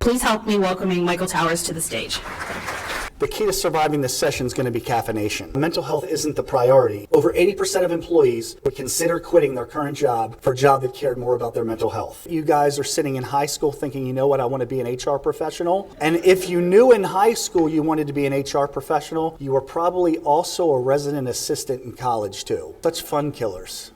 Please help me welcoming Michael Towers to the stage. The key to surviving this session is going to be caffeination. Mental health isn't the priority. Over 80% of employees would consider quitting their current job for a job that cared more about their mental health. You guys are sitting in high school thinking, you know what, I want to be an HR professional. And if you knew in high school you wanted to be an HR professional, you were probably also a resident assistant in college too. Such fun killers.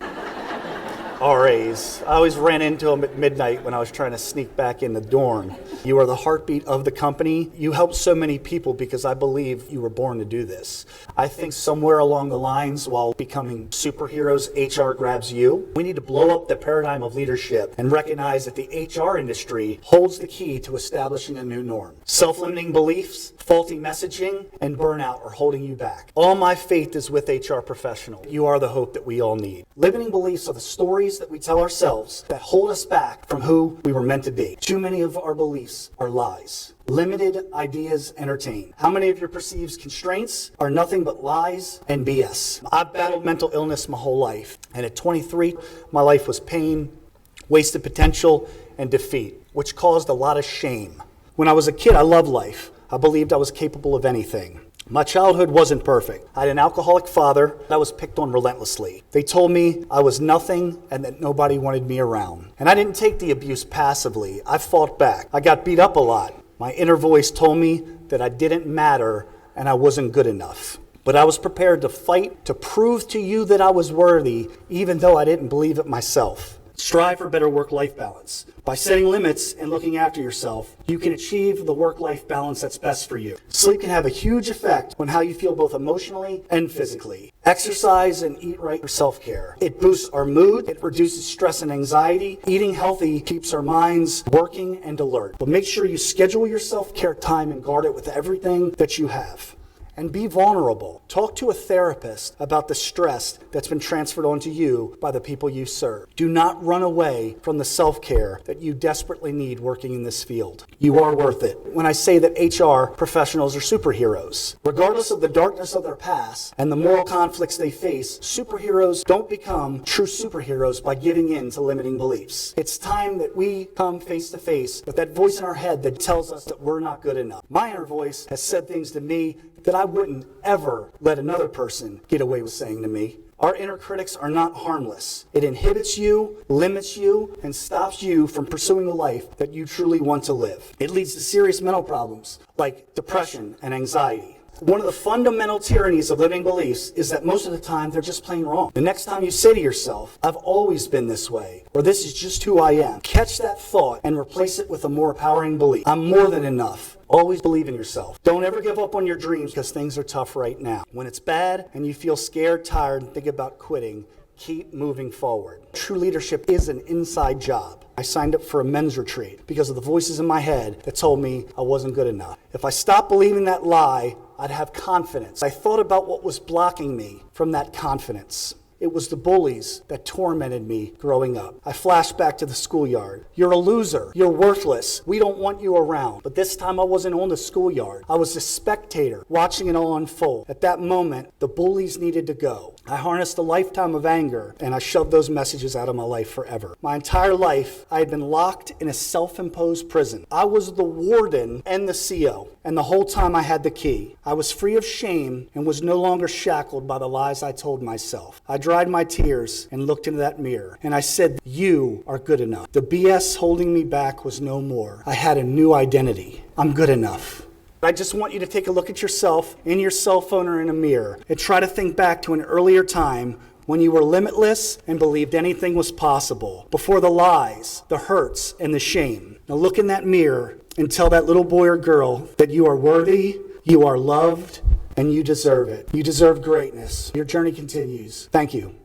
RAs. I always ran into them at midnight when I was trying to sneak back in the dorm. You are the heartbeat of the company. You help so many people because I believe you were born to do this. I think somewhere along the lines, while becoming superheroes, HR grabs you. We need to blow up the paradigm of leadership and recognize that the HR industry holds the key to establishing a new norm. Self-limiting beliefs, faulty messaging, and burnout are holding you back. All my faith is with HR professionals. You are the hope that we all need. Limiting beliefs are the stories that we tell ourselves that hold us back from who we were meant to be. Too many of our beliefs are lies. Limited ideas entertain. How many of your perceived constraints are nothing but lies and BS? I've battled mental illness my whole life, and at 23, my life was pain, wasted potential, and defeat, which caused a lot of shame. When I was a kid, I loved life. I believed I was capable of anything. My childhood wasn't perfect. I had an alcoholic father that was picked on relentlessly. They told me I was nothing and that nobody wanted me around. And I didn't take the abuse passively. I fought back. I got beat up a lot. My inner voice told me that I didn't matter and I wasn't good enough. But I was prepared to fight to prove to you that I was worthy, even though I didn't believe it myself. Strive for better work-life balance. By setting limits and looking after yourself, you can achieve the work-life balance that's best for you. Sleep can have a huge effect on how you feel both emotionally and physically. Exercise and eat right for self-care. It boosts our mood, it reduces stress and anxiety. Eating healthy keeps our minds working and alert. But make sure you schedule your self-care time and guard it with everything that you have. And be vulnerable. Talk to a therapist about the stress that's been transferred onto you by the people you serve. Do not run away from the self-care that you desperately need working in this field. You are worth it. When I say that HR professionals are superheroes, regardless of the darkness of their past and the moral conflicts they face, superheroes don't become true superheroes by giving in to limiting beliefs. It's time that we come face to face with that voice in our head that tells us that we're not good enough. My inner voice has said things to me that I wouldn't ever let another person get away with saying to me. Our inner critics are not harmless. It inhibits you, limits you, and stops you from pursuing the life that you truly want to live. It leads to serious mental problems like depression and anxiety. One of the fundamental tyrannies of limiting beliefs is that most of the time they're just plain wrong. The next time you say to yourself, I've always been this way, or this is just who I am, catch that thought and replace it with a more empowering belief. I'm more than enough. Always believe in yourself. Don't ever give up on your dreams because things are tough right now. When it's bad and you feel scared, tired, and think about quitting, keep moving forward. True leadership is an inside job. I signed up for a men's retreat because of the voices in my head that told me I wasn't good enough. If I stopped believing that lie, I'd have confidence. I thought about what was blocking me from that confidence. It was the bullies that tormented me growing up. I flashed back to the schoolyard. You're a loser. You're worthless. We don't want you around. But this time I wasn't on the schoolyard. I was a spectator watching it all unfold. At that moment, the bullies needed to go. I harnessed a lifetime of anger and I shoved those messages out of my life forever. My entire life, I had been locked in a self-imposed prison. I was the warden and the CO, and the whole time I had the key. I was free of shame and was no longer shackled by the lies I told myself. I dried my tears and looked into that mirror, and I said, you are good enough. The BS holding me back was no more. I had a new identity. I'm good enough. I just want you to take a look at yourself in your cell phone or in a mirror and try to think back to an earlier time when you were limitless and believed anything was possible, before the lies, the hurts, and the shame. Now look in that mirror and tell that little boy or girl that you are worthy, you are loved, and you deserve it. You deserve greatness. Your journey continues. Thank you.